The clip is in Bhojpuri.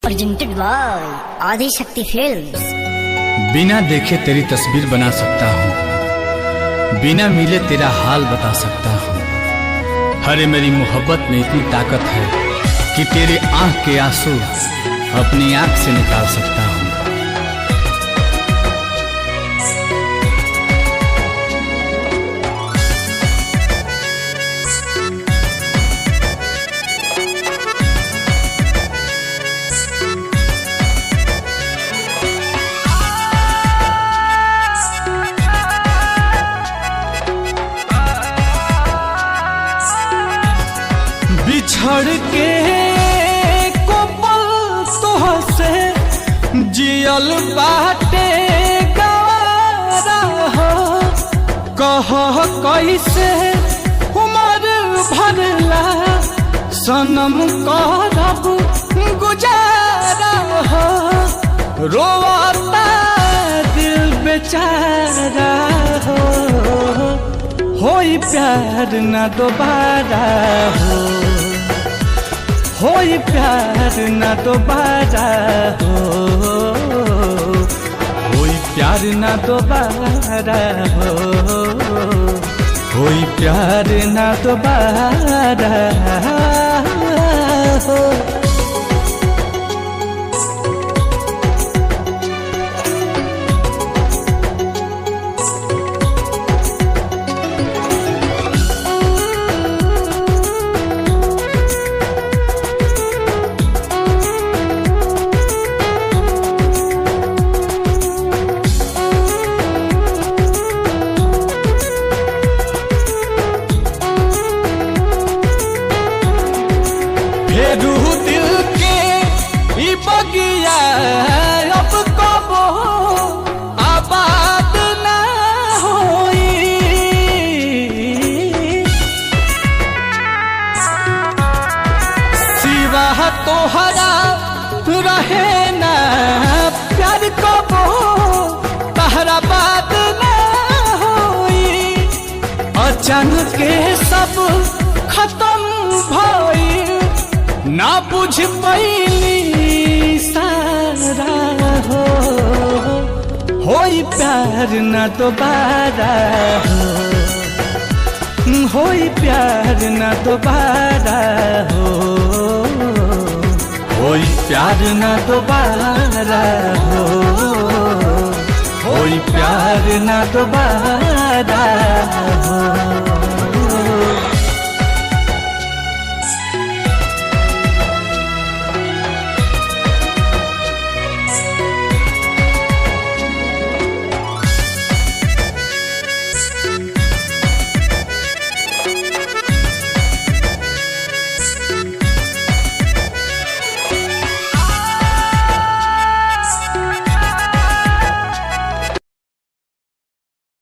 presented by आदि शक्ति फिल्म्स। बिना देखे तेरी तस्वीर बना सकता हूँ, बिना मिले तेरा हाल बता सकता हूँ। हरे मेरी मोहब्बत में इतनी ताकत है कि तेरे आँख के आंसू अपनी आँख से निकाल सकता हूँ। बिछड़ के कोपल तोहसे जियल बाटे गवारा हो, कह कैसे उमर भरला सनम करब गुजारा हो। रोवाता दिल बेचारा हो, होई प्यार न दोबारा हो, होई प्यार न दोबारा हो, होई प्यार न दोबारा हो, होई प्यार न दोबारा हो। फेरू दिल के ई बगिया अब कबो आबाद ना होई, सिवा तोहरा रहे ना प्यार कबो तहरा बात ना होई। अचानक के सब खत्म भई, ना बुझ पैली सारा हो, होई प्यार न दोबारा हो, होई प्यार न दोबारा हो, होई प्यार न दोबारा हो, होई प्यार न दोबारा हो।